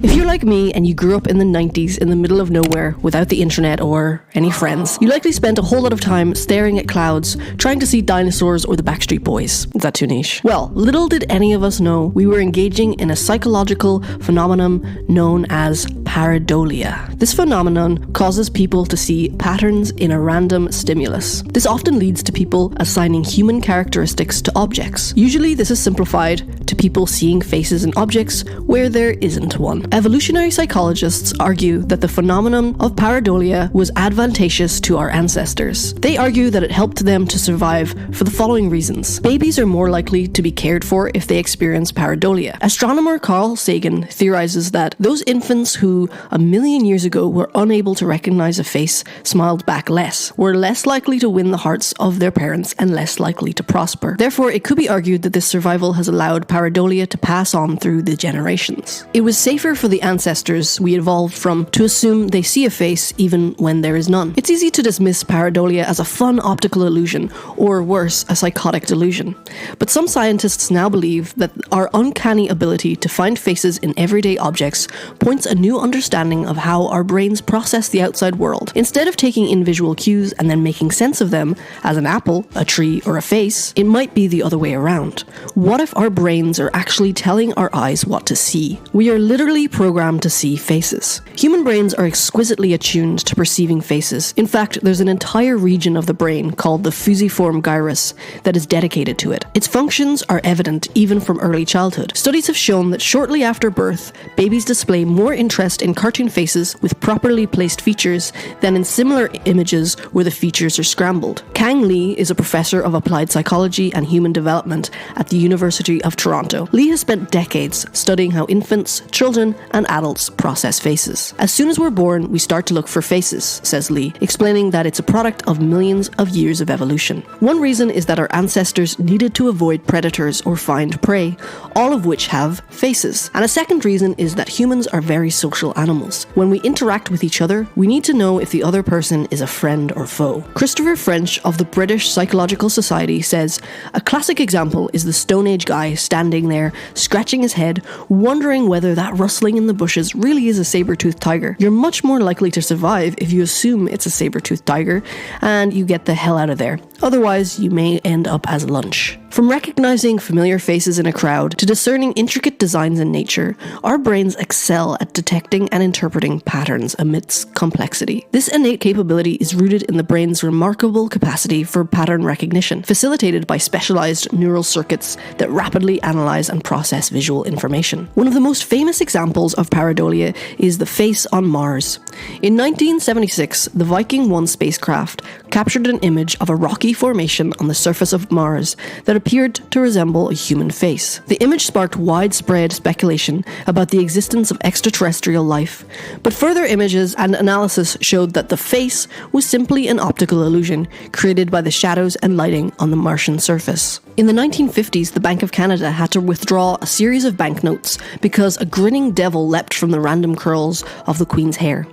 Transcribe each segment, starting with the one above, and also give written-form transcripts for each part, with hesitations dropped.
If you're like me and you grew up in the 90s in the middle of nowhere without the internet or any friends, you likely spent a whole lot of time staring at clouds, trying to see dinosaurs or the Backstreet Boys. Is that too niche? Well, little did any of us know we were engaging in a psychological phenomenon known as pareidolia. This phenomenon causes people to see patterns in a random stimulus. This often leads to people assigning human characteristics to objects. Usually this is simplified to people seeing faces in objects where there isn't one. Evolutionary psychologists argue that the phenomenon of pareidolia was advantageous to our ancestors. They argue that it helped them to survive for the following reasons. Babies are more likely to be cared for if they experience pareidolia. Astronomer Carl Sagan theorizes that those infants who 1 million years ago were unable to recognize a face smiled back less, were less likely to win the hearts of their parents and less likely to prosper. Therefore, it could be argued that this survival has allowed pareidolia to pass on through the generations. It was safer for the ancestors we evolved from to assume they see a face even when there is none. It's easy to dismiss pareidolia as a fun optical illusion, or worse, a psychotic delusion. But some scientists now believe that our uncanny ability to find faces in everyday objects points a new understanding of how our brains process the outside world. Instead of taking in visual cues and then making sense of them, as an apple, a tree, or a face, it might be the other way around. What if our brains are actually telling our eyes what to see? We are literally programmed to see faces. Human brains are exquisitely attuned to perceiving faces. In fact, there's an entire region of the brain called the fusiform gyrus that is dedicated to it. Its functions are evident even from early childhood. Studies have shown that shortly after birth, babies display more interest in cartoon faces with properly placed features than in similar images where the features are scrambled. Kang Lee is a professor of applied psychology and human development at the University of Toronto. Lee has spent decades studying how infants, children, and adults process faces. As soon as we're born, we start to look for faces, says Lee, explaining that it's a product of millions of years of evolution. One reason is that our ancestors needed to avoid predators or find prey, all of which have faces. And a second reason is that humans are very social animals. When we interact with each other, we need to know if the other person is a friend or foe. Christopher French of the British Psychological Society says, "A classic example is the Stone Age guy standing there, scratching his head, wondering whether that rustling in the bushes really is a saber-toothed tiger. You're much more likely to survive if you assume it's a saber-toothed tiger and you get the hell out of there. Otherwise, you may end up as lunch." From recognizing familiar faces in a crowd to discerning intricate designs in nature, our brains excel at detecting and interpreting patterns amidst complexity. This innate capability is rooted in the brain's remarkable capacity for pattern recognition, facilitated by specialized neural circuits that rapidly analyze and process visual information. One of the most famous examples of pareidolia is the face on Mars. In 1976, the Viking 1 spacecraft captured an image of a rocky formation on the surface of Mars that appeared to resemble a human face. The image sparked widespread speculation about the existence of extraterrestrial life, but further images and analysis showed that the face was simply an optical illusion created by the shadows and lighting on the Martian surface. In the 1950s, the Bank of Canada had to withdraw a series of banknotes because a grinning devil leapt from the random curls of the Queen's hair.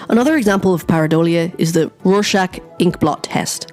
Another example of pareidolia is the Rorschach ink blot test.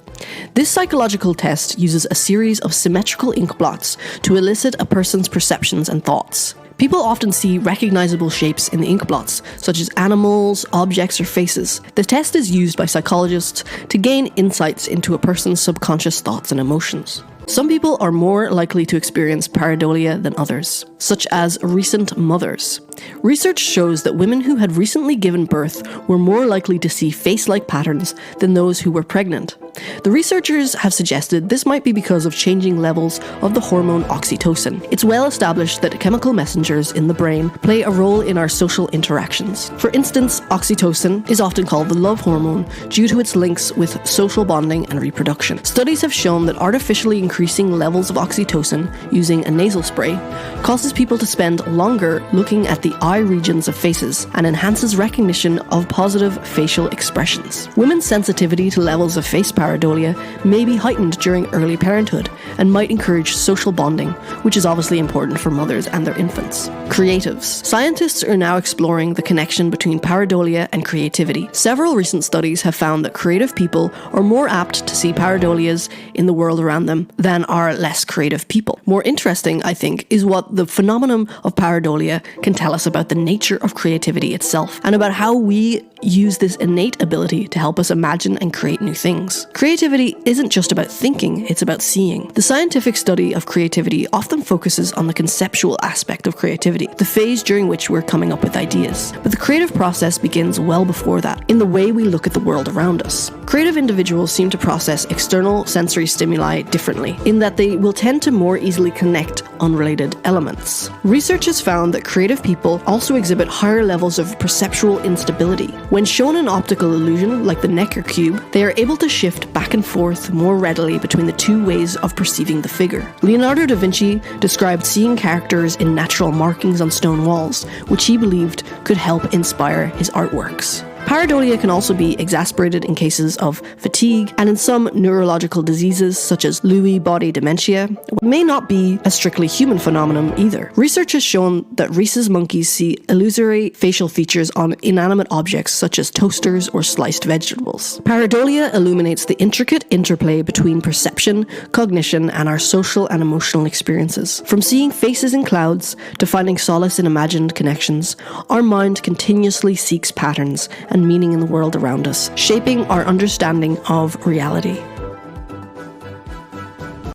This psychological test uses a series of symmetrical ink blots to elicit a person's perceptions and thoughts. People often see recognizable shapes in the ink blots, such as animals, objects, or faces. The test is used by psychologists to gain insights into a person's subconscious thoughts and emotions. Some people are more likely to experience pareidolia than others, such as recent mothers. Research shows that women who had recently given birth were more likely to see face-like patterns than those who were pregnant. The researchers have suggested this might be because of changing levels of the hormone oxytocin. It's well established that chemical messengers in the brain play a role in our social interactions. For instance, oxytocin is often called the love hormone due to its links with social bonding and reproduction. Studies have shown that artificially increasing levels of oxytocin using a nasal spray causes people to spend longer looking at the eye regions of faces and enhances recognition of positive facial expressions. Women's sensitivity to levels of face pareidolia may be heightened during early parenthood and might encourage social bonding, which is obviously important for mothers and their infants. Creatives. Scientists are now exploring the connection between pareidolia and creativity. Several recent studies have found that creative people are more apt to see pareidolias in the world around them than are less creative people. More interesting, I think, is what the phenomenon of pareidolia can tell us about the nature of creativity itself and about how we use this innate ability to help us imagine and create new things. Creativity isn't just about thinking, it's about seeing. The scientific study of creativity often focuses on the conceptual aspect of creativity, the phase during which we're coming up with ideas. But the creative process begins well before that, in the way we look at the world around us. Creative individuals seem to process external sensory stimuli differently, in that they will tend to more easily connect unrelated elements. Research has found that creative people also exhibit higher levels of perceptual instability. When shown an optical illusion like the Necker cube, they are able to shift back and forth more readily between the two ways of perceiving the figure. Leonardo da Vinci described seeing characters in natural markings on stone walls, which he believed could help inspire his artworks. Pareidolia can also be exacerbated in cases of fatigue and in some neurological diseases such as Lewy body dementia. It may not be a strictly human phenomenon either. Research has shown that rhesus monkeys see illusory facial features on inanimate objects such as toasters or sliced vegetables. Pareidolia illuminates the intricate interplay between perception, cognition, and our social and emotional experiences. From seeing faces in clouds to finding solace in imagined connections, our mind continuously seeks patterns and meaning in the world around us, shaping our understanding of reality.